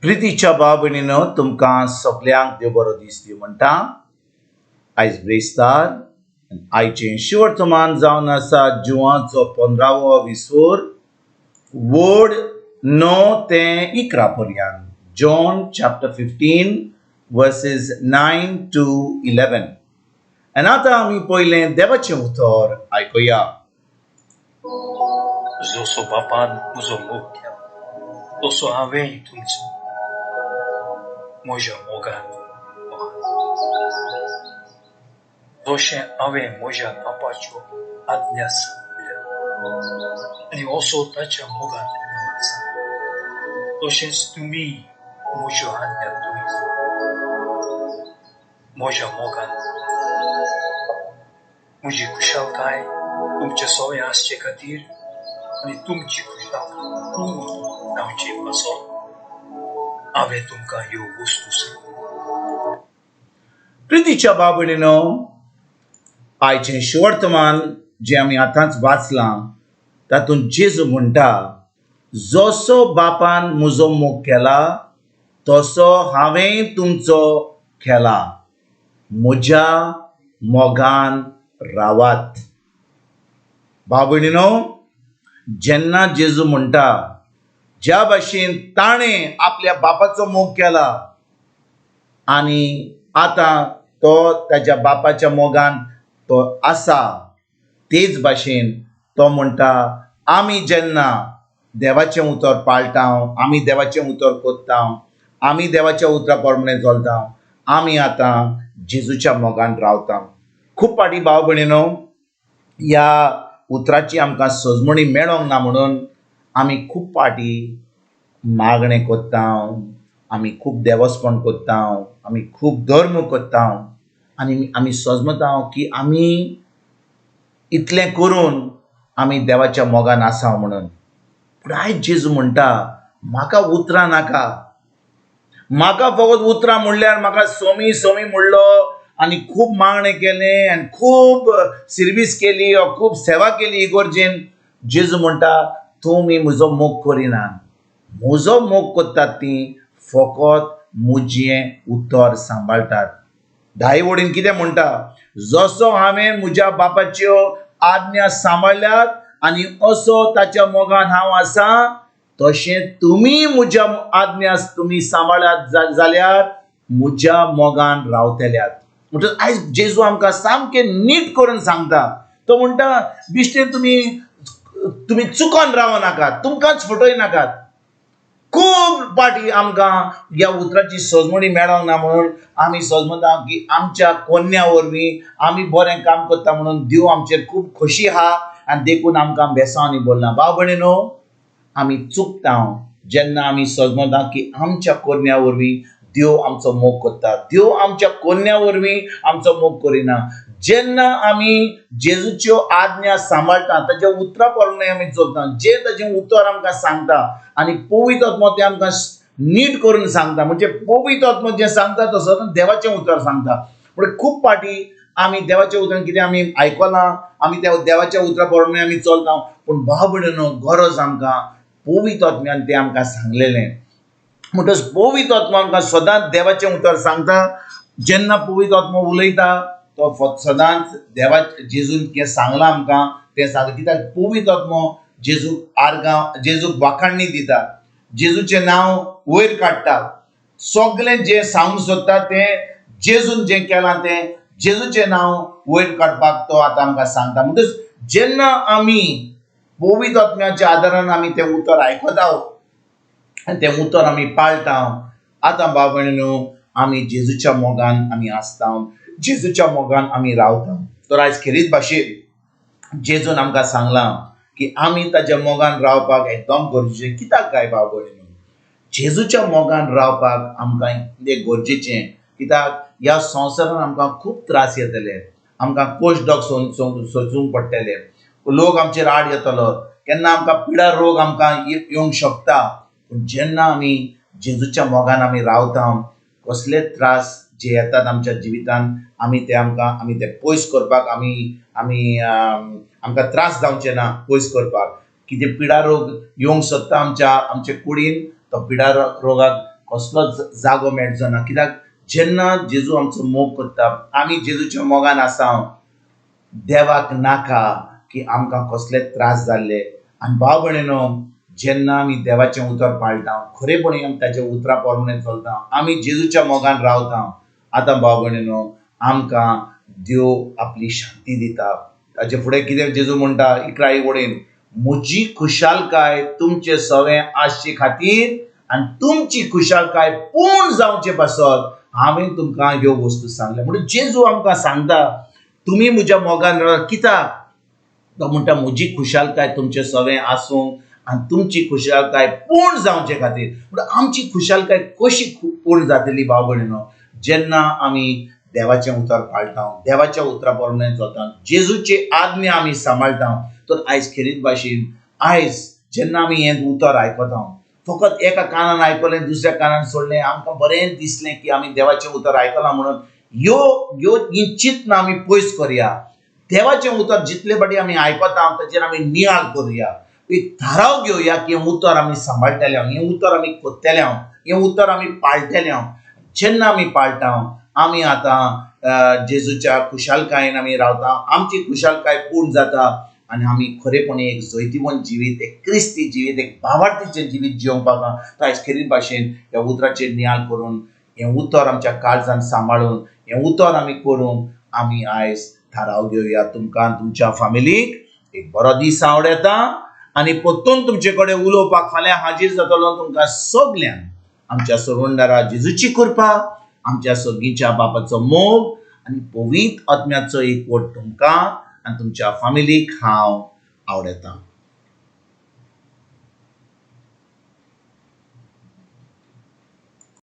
प्रितीच्या बाबणीनो तुमकां सगल्यांक देव बरो दीस दिवं म्हणटा. आयज ब्रेस्तार आयचें शिवर्तमान जावन आसा जुवाचो 15वो विसवोर वोड 9 ते 11 पर्यंत. John chapter 15 verses 9 to 11. आनी आतां आमी पयलें देवाचें उतर आयकुया. जसो बापान म्हजो मोग केला तसो हांवेंय तुमचो म्हज्या मोगान जशें हांवें म्हज्या बापाच्यो आज्ञा सांगल्या आनी असो ताच्या मोगान आसा तशेंच तुमी म्हज्यो आज्ञा तुमी म्हज्या मोगान म्हजी खुशालकाय तुमचे सवय आसचे खातीर आनी तुमची खुशालकाय पूर्ण जावची पासत हांवें तुमकां ह्यो वस्तू सांगल्या. प्रितीच्या बाबणीनो आयचें शिवर्तमान जें आमी आतांच वाचलां तातूंत जेजू म्हणटा, जसो बापान म्हजो मोग केला तसो हांवें तुमचो केला, म्हज्या मोगान रावात. बाबणीनो, जेन्ना जेजू म्हणटा ज्या भाशेन ताणें आपल्या बापाचो मोग केला आनी आतां तो ताच्या बापाच्या मोगान तो आसा, तेच भाशेन तो म्हणटा आमी जेन्ना देवाचें उतर पाळटा, आमी देवाचें उतर कोत्ता, आमी देवाच्या उतरा प्रमाणे चलता, आमी आतां जेजूच्या मोगान रावता. खूब फाटीं भाव भयणीनो ह्या उतराची आमकां सजमणी मेळोंक ना म्हणून आमी खूब फाटीं मागणें कोत्ता, आमी खूब देवस्पण कोत्ता, आमी खूब धर्म कोत्ता आनी आमी सजमता की आमी इतलें करून आमी देवाच्या मोगान आसा म्हणून. पूण आयज जेजू म्हणटा म्हाका उतरां नाका, म्हाका फकत उतरां म्हणल्यार म्हाका सोमी सोमी म्हणलो आनी खूब मागणें केलें आनी खूब सर्वीस केली वा खूब सेवा केली इगोर्जेन. जेजू म्हणटा तुमी म्हजो मोग करिना, म्हजो मोग कोत्तात ती फकत म्हजें उतर सांबाळटात. 10 वडीन कितें म्हणटा, जसो हांवें म्हज्या बापाच्यो आज्ञा सांबाळल्यात आनी असो ताच्या मोगान हांव आसा तशें तुमी म्हज्या आज्ञा तुमी सांबाळ्यात जाल्यार म्हज्या मोगान रावतल्यात. म्हणटच आयज जेजू आमकां सामकें नीट करून सांगता. तो म्हणटा बिश्टें तुमी चुकोन रावं नाकात, तुमकांच फटय नाकात. खूब फाटीं आमकां ह्या उतराची सजमणी मेळोंक ना म्हणून आमी सजमता की आमच्या कोन्या वरवीं आमी बरें काम करता म्हणून देव आमचेर खूब खोशी आहा आनी देखून आमकां बेसांवनी बोलना. भाव भयणीनो, आमी चुकता जेन्ना आमी सजमता की आमच्या कोन्या वरवीं देव आमचो मोग करता. देव आमच्या कोन्या वरवीं आमचो मोग करिना. जेन्ना आमी जेजूच्यो आज्ञा सांबाळटा, ताच्या उतरा प्रमाणे आमी चलता, जे ताचें उतर आमकां सांगता आनी पवित्र आत्मा तें आमकां नीट करून सांगता. म्हणजे पवित्र आत्मा जें सांगता तसोच देवाचें उतर सांगता. पूण खूब फाटीं आमी देवाचें उतर कितें आमी आयकलां, आमी त्या देवाच्या उतरा प्रमाणे आमी चलता. पूण भाव भयणीनो, गरज आमकां पवित्र आत्म्यान तें आमकां सांगलेलें. म्हणटच पवित्र आत्मा आमकां सदांच देवाचें उतर सांगता. जेन्ना पवित्र आत्मा उलयता तो सदांच देवा जेजून कितें सांगलां आमकां तें सांगता. कित्याक पवित्र आत्मा जेजूक वाखाणणी दिता, जेजूचें नांव वयर काडटा. सगळें जें सांगूंक सोदता तें जेजून जें केलां तें जेजूचें नांव वयर काडपाक तो आतां आमकां सांगता. म्हणटच जेन्ना आमी पवित्र आत्म्याच्या आदारान आमी तें उतर आयकता आनी तें उतर आमी पाळटा, आतां भाव भयणीनो आमी जेजूच्या मोगान आमी आसता, जेजूच्या मोगान आमी रावता. तर आयज खेरीत भाशेन जेजून आमकां सांगलां की आमी ताच्या मोगान रावपाक एकदम गरजेचें. कित्याक काय भाव भयणीनो, जेजूच्या मोगान रावपाक आमकां इतलें गरजेचें. कित्याक ह्या संवसारान आमकां खूब त्रास येतले, आमकां कोश्ट सोंसूंक पडटले, लोक आमचेर आड येतलो, केन्ना आमकां पिडा रोग आमकां येवंक शकता. पूण जेन्ना आमी जेजूच्या मोगान आमी रावता, कसले त्रास जे येतात आमच्या जिवितान आमी ते पयस करपाक आमकां त्रास जावचे ना. पयस करपाक कितें पिडा रोग येवंक सोदता आमचे कुडीन, तो पिडा रोगाक कसलोच जागो मेळचो ना, कित्याक जेन्ना जेजू आमचो मोग करता, आमी जेजूच्या मोगान आसा, देवाक नाका की आमकां कसले त्रास जाल्ले. आनी भाव भयणीनो, जेन्ना आमी देवाचें उतर पाळटा, खरेपणी आमी ताच्या उतरा प्रमाणे चलता, आमी जेजूच्या मोगान रावता, आतां भाव भयणीनो आमकां देव आपली शांती दिता. ताचे फुडें कितें जेजू म्हणटा 11 वडेन, म्हजी खुशालकाय तुमचे सवें आसचे खातीर आनी तुमची खुशालकाय पूर्ण जावचे पासत हांवें तुमकां ह्यो वस्तू सांगल्या. म्हणून जेजू आमकां सांगता तुमी म्हज्या मोगान राव, कित्याक तो म्हणटा म्हजी खुशालकाय तुमचे सवें आसूं आनी तुमची खुशालकाय पूर्ण जावचे खातीर. म्हणून आमची खुशालकाय कशी पूर्ण जातली भाव भयणीनो, जेन्ना आमी देवाचें उतर पाळटा, देवाच्या उतरा प्रमाणे चलता, जेजूची आज्ञा आमी सांबाळटा. तर आयज खेरीत भाशेन आयज जेन्ना आमी हें उतर आयकता, फकत एका कानान आयकलें दुसऱ्या कानान सोडलें, आमकां बरें दिसलें की आमी देवाचें उतर आयकलां म्हणून ही चिंतना आमी पयस करया. देवाचें उतर जितले फाटी आमी आयकता ताचेर आमी नियाळ करुया, एक थाराव घेवया की हें उतर आमी सांबाळटले, हें उतर आमी कोत्तले, हें उतर आमी पाळटले. जेन्ना आमी पाळटा आमी आतां जेजूच्या खुशालकायेन आमी रावता, आमची खुशालकाय पूर्ण जाता आनी आमी खरेपणी एक जैतिवंत जिवीत, एक क्रिस्ती जिवीत, एक भावार्थीचें जिवीत जिवपाक आयज खेरीत भाशेन ह्या उतराचेर नियाळ करून हें उतर आमच्या काळजान सांबाळून हें उतर आमी करूंक आमी आयज थाराव घेवया. तुमकां तुमच्या फॅमिलीक एक बरो दीस आवड येता आनी परतून तुमचे कडेन उलोवपाक फाल्यां हाजीर जातलो. तुमकां सगल्यांक आमच्या सर्वंडारा जेजूची कृपा, आमच्या सगळींच्या बापाचो मोग आनी पवित्र आत्म्याचो एकवट तुमकां आनी तुमच्या फॅमिलीक हांव आवडयतां.